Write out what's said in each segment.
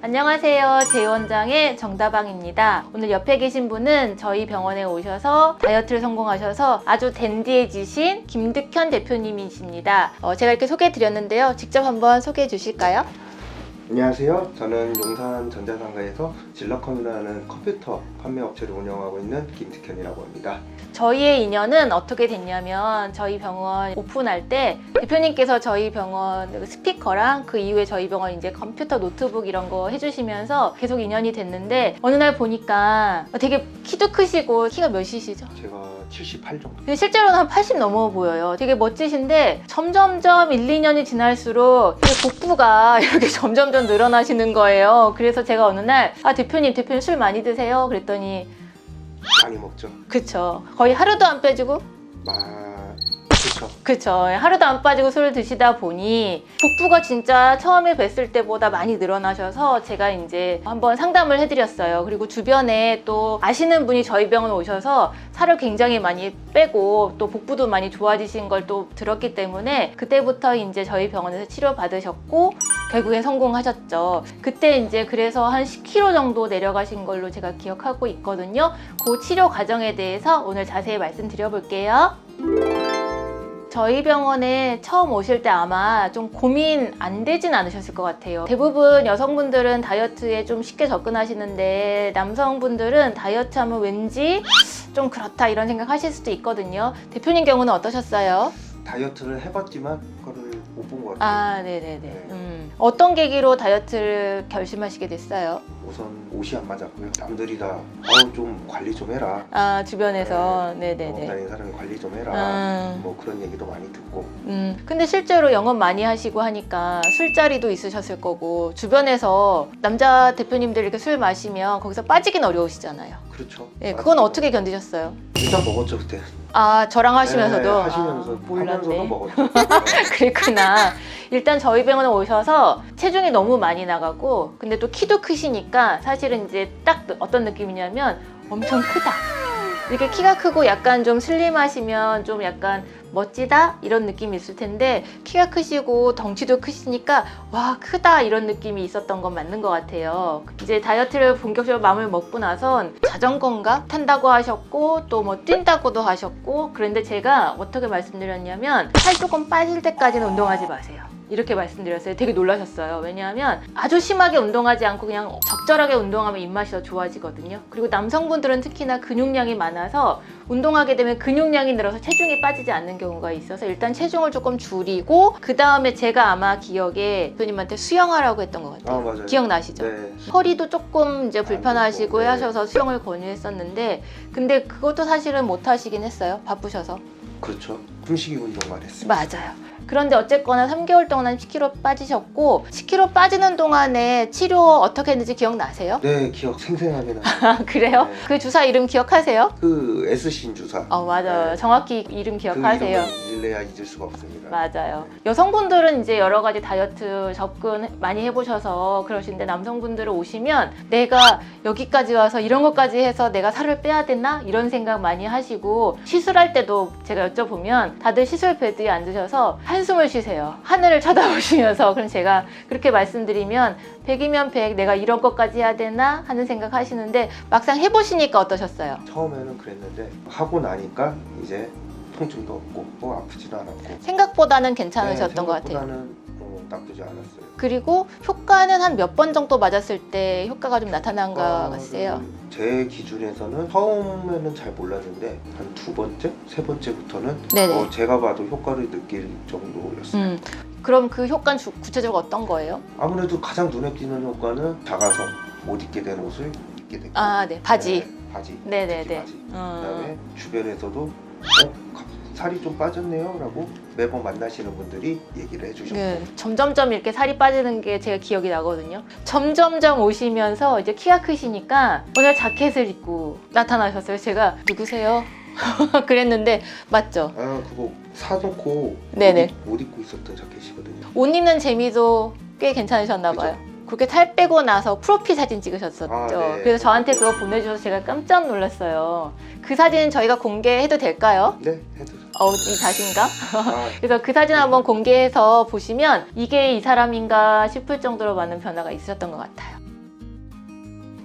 안녕하세요. 제원장의 정다방입니다. 오늘 옆에 계신 분은 저희 병원에 오셔서 다이어트를 성공하셔서 아주 댄디해지신 김득현 대표님이십니다. 제가 이렇게 소개해 드렸는데요. 직접 한번 소개해 주실까요? 안녕하세요. 저는 용산 전자상가에서 질러컴이라는 컴퓨터 판매 업체를 운영하고 있는 김득현이라고 합니다. 저희의 인연은 어떻게 됐냐면 저희 병원 오픈할 때 대표님께서 저희 병원 스피커랑 그 이후에 저희 병원 이제 컴퓨터 노트북 이런 거 해주시면서 계속 인연이 됐는데 어느 날 보니까 되게 키도 크시고 키가 몇이시죠? 제가 78 정도. 근데 실제로는 한 80 넘어 보여요. 되게 멋지신데 점점점 1, 2년이 지날수록 복부가 이렇게 점점점 늘어나시는 거예요. 그래서 제가 어느 날 대표님 술 많이 드세요? 그랬더니 많이 먹죠. 그쵸. 거의 하루도 안 빼주고 그쵸. 하루도 안 빠지고 술을 드시다 보니 복부가 진짜 처음에 뵀을 때보다 많이 늘어나셔서 제가 이제 한번 상담을 해드렸어요. 그리고 주변에 또 아시는 분이 저희 병원 오셔서 살을 굉장히 많이 빼고 또 복부도 많이 좋아지신 걸 또 들었기 때문에 그때부터 이제 저희 병원에서 치료 받으셨고 결국엔 성공하셨죠. 그때 이제 그래서 한 10kg 정도 내려가신 걸로 제가 기억하고 있거든요. 그 치료 과정에 대해서 오늘 자세히 말씀드려볼게요. 저희 병원에 처음 오실 때 아마 좀 고민 안 되진 않으셨을 것 같아요. 대부분 여성분들은 다이어트에 좀 쉽게 접근하시는데 남성분들은 다이어트 하면 왠지 좀 그렇다 이런 생각 하실 수도 있거든요. 대표님 경우는 어떠셨어요? 다이어트를 해봤지만 그거를 못 본 것 같아요. 네네네. 네. 어떤 계기로 다이어트를 결심하시게 됐어요? 우선 옷이 안 맞았고요. 남들이 다 좀 관리 좀 해라. 주변에서. 네네네. 다니는 사람이 관리 좀 해라. 뭐 그런 얘기도 많이 듣고. 근데 실제로 영업 많이 하시고 하니까 술자리도 있으셨을 거고 주변에서 남자 대표님들 이렇게 술 마시면 거기서 빠지긴 어려우시잖아요. 그렇죠. 네, 그건 어떻게 견디셨어요? 일단 먹었죠 그때. 저랑 하시면서도? 네, 하시면서도 몰랐네. 먹었죠. 그랬구나. 일단 저희 병원에 오셔서 체중이 너무 많이 나가고 근데 또 키도 크시니까 사실은 이제 딱 어떤 느낌이냐면 엄청 크다. 이렇게 키가 크고 약간 좀 슬림하시면 좀 약간 멋지다 이런 느낌이 있을 텐데 키가 크시고 덩치도 크시니까 와 크다 이런 느낌이 있었던 건 맞는 것 같아요. 이제 다이어트를 본격적으로 마음을 먹고 나선 자전거인가 탄다고 하셨고 또 뭐 뛴다고도 하셨고 그런데 제가 어떻게 말씀드렸냐면 살 조금 빠질 때까지는 운동하지 마세요. 이렇게 말씀드렸어요. 되게 놀라셨어요. 왜냐하면 아주 심하게 운동하지 않고 그냥 적절하게 운동하면 입맛이 더 좋아지거든요. 그리고 남성분들은 특히나 근육량이 많아서 운동하게 되면 근육량이 늘어서 체중이 빠지지 않는 경우가 있어서 일단 체중을 조금 줄이고 그 다음에 제가 아마 기억에 대표님한테 수영하라고 했던 것 같아요. 맞아요. 기억나시죠? 네. 허리도 조금 이제 불편하시고 네. 하셔서 수영을 권유했었는데 근데 그것도 사실은 못 하시긴 했어요. 바쁘셔서. 그렇죠. 숨쉬기 운동만 했습니다. 맞아요. 그런데 어쨌거나 3개월 동안 한 10kg 빠지셨고 10kg 빠지는 동안에 치료 어떻게 했는지 기억나세요? 네, 기억 생생하게 나요. 그래요? 네. 그 주사 이름 기억하세요? 그 S신 주사. 맞아요. 네. 정확히 이름 기억하세요. 그 이름을 잊을래야 잊을 수가 없습니다. 맞아요. 여성분들은 이제 여러 가지 다이어트 접근 많이 해보셔서 그러시는데 남성분들은 오시면 내가 여기까지 와서 이런 것까지 해서 내가 살을 빼야 되나? 이런 생각 많이 하시고 시술할 때도 제가 여쭤보면 다들 시술 베드에 앉으셔서 한숨을 쉬세요. 하늘을 쳐다보시면서. 그럼 제가 그렇게 말씀드리면 100이면 100 내가 이런 것까지 해야 되나 하는 생각 하시는데 막상 해보시니까 어떠셨어요? 처음에는 그랬는데 하고 나니까 이제 통증도 없고 뭐 아프지도 않았고 생각보다는 괜찮으셨던 것 같아요. 생각보다는 나쁘지 않았어요. 그리고 효과는 한 몇 번 정도 맞았을 때 효과가 좀 나타난 것 같으세요? 제 기준에서는 처음에는 잘 몰랐는데 한 두 번째, 세 번째부터는 네네. 제가 봐도 효과를 느낄 정도였어요. 그럼 그 효과는 구체적으로 어떤 거예요? 아무래도 가장 눈에 띄는 효과는 작아서 못 입게 된 옷을 입게 됐고 네. 바지. 네, 바지. 네네네. 특히 바지. 그다음에 주변에서도 살이 좀 빠졌네요 라고 매번 만나시는 분들이 얘기를 해주셨고 점점점 이렇게 살이 빠지는 게 제가 기억이 나거든요. 점점점 오시면서 이제 키가 크시니까 오늘 자켓을 입고 나타나셨어요. 제가 누구세요? 그랬는데 맞죠? 그거 사놓고 네네. 못 입고 있었던 자켓이거든요. 옷 입는 재미도 꽤 괜찮으셨나 봐요. 그렇게 살 빼고 나서 프로필 사진 찍으셨었죠. 네. 그래서 저한테 그거 보내주셔서 제가 깜짝 놀랐어요. 그 사진 저희가 공개해도 될까요? 네, 해도. 이 자신감? 그래서 그 사진 한번 공개해서 보시면 이게 이 사람인가 싶을 정도로 많은 변화가 있으셨던 것 같아요.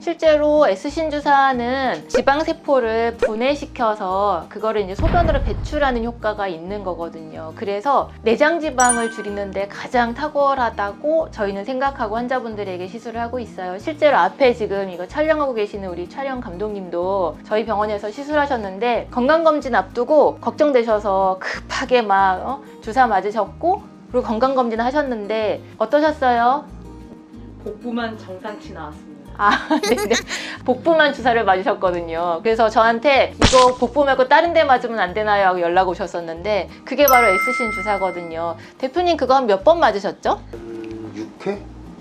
실제로 S신 주사는 지방세포를 분해시켜서 그거를 이제 소변으로 배출하는 효과가 있는 거거든요. 그래서 내장 지방을 줄이는데 가장 탁월하다고 저희는 생각하고 환자분들에게 시술을 하고 있어요. 실제로 앞에 지금 이거 촬영하고 계시는 우리 촬영 감독님도 저희 병원에서 시술하셨는데 건강검진 앞두고 걱정되셔서 급하게 막 주사 맞으셨고 그리고 건강검진 하셨는데 어떠셨어요? 복부만 정상치 나왔습니다. 네네. 복부만 주사를 맞으셨거든요. 그래서 저한테 이거 복부 말고 다른 데 맞으면 안 되나요? 하고 연락 오셨었는데 그게 바로 S신 주사거든요. 대표님 그거 한 몇 번 맞으셨죠? 6회?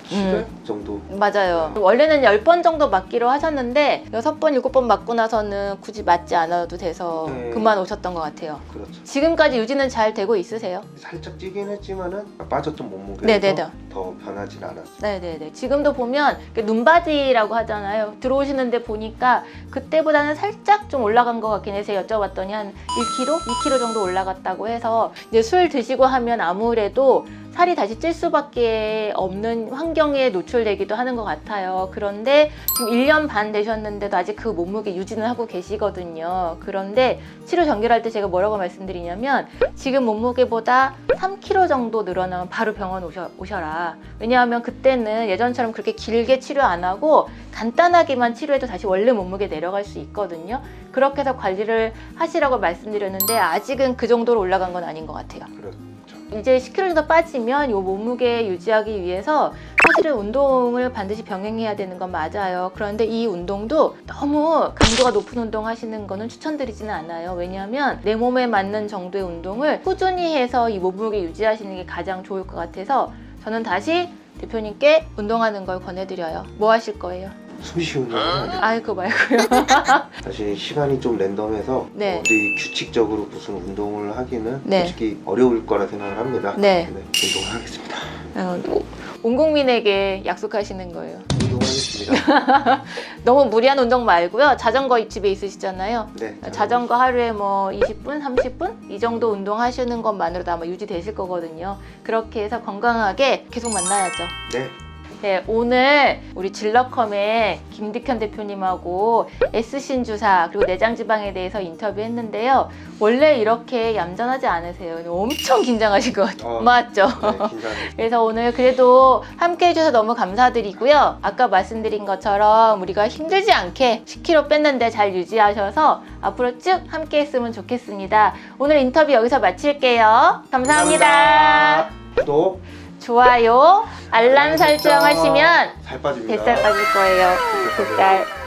7회 정도. 맞아요. 원래는 10번 정도 맞기로 하셨는데 6번, 7번 맞고 나서는 굳이 맞지 않아도 돼서 네. 그만 오셨던 것 같아요. 그렇죠. 지금까지 유지는 잘 되고 있으세요? 살짝 찌긴 했지만은 빠졌던 몸무게에서 네네네. 더 변하진 않았어요. 네네네. 지금도 보면 눈바지라고 하잖아요. 들어오시는데 보니까 그때보다는 살짝 좀 올라간 것 같긴 해서 여쭤봤더니 한 1kg? 2kg 정도 올라갔다고 해서 이제 술 드시고 하면 아무래도 살이 다시 찔 수밖에 없는 환경에 노출되기도 하는 것 같아요. 그런데 지금 1년 반 되셨는데도 아직 그 몸무게 유지는 하고 계시거든요. 그런데 치료 전개할 때 제가 뭐라고 말씀드리냐면 지금 몸무게보다 3kg 정도 늘어나면 바로 병원 오셔라. 왜냐하면 그때는 예전처럼 그렇게 길게 치료 안 하고 간단하게만 치료해도 다시 원래 몸무게 내려갈 수 있거든요. 그렇게 해서 관리를 하시라고 말씀드렸는데 아직은 그 정도로 올라간 건 아닌 것 같아요. 그렇죠. 이제 10kg 정도 빠지면 이 몸무게 유지하기 위해서 사실은 운동을 반드시 병행해야 되는 건 맞아요. 그런데 이 운동도 너무 강도가 높은 운동 하시는 거는 추천드리지는 않아요. 왜냐하면 내 몸에 맞는 정도의 운동을 꾸준히 해서 이 몸무게 유지하시는 게 가장 좋을 것 같아서 저는 다시 대표님께 운동하는 걸 권해드려요. 뭐 하실 거예요? 숨 쉬는 거 아이 그거 말고요. 사실 시간이 좀 랜덤해서 네. 어디 규칙적으로 무슨 운동을 하기는 네. 솔직히 어려울 거라 생각을 합니다. 네. 운동을 하겠습니다. 온 국민에게 약속하시는 거예요. 운동하겠습니다. 너무 무리한 운동 말고요. 자전거 집에 있으시잖아요. 네. 자전거 하루에 뭐 20분, 30분 이 정도 운동하시는 것만으로도 아마 유지되실 거거든요. 그렇게 해서 건강하게 계속 만나야죠. 네. 네, 오늘 우리 질러컴의 김득현 대표님하고 S신 주사 그리고 내장지방에 대해서 인터뷰했는데요. 원래 이렇게 얌전하지 않으세요. 엄청 긴장하신 것 같아요. 맞죠? 네, 긴장해. 그래서 오늘 그래도 함께 해주셔서 너무 감사드리고요. 아까 말씀드린 것처럼 우리가 힘들지 않게 10kg 뺐는데 잘 유지하셔서 앞으로 쭉 함께 했으면 좋겠습니다. 오늘 인터뷰 여기서 마칠게요. 감사합니다. 구독, 좋아요, 알람 설정 하시면 살 빠집니다. 뱃살 빠질 거예요. 뱃살.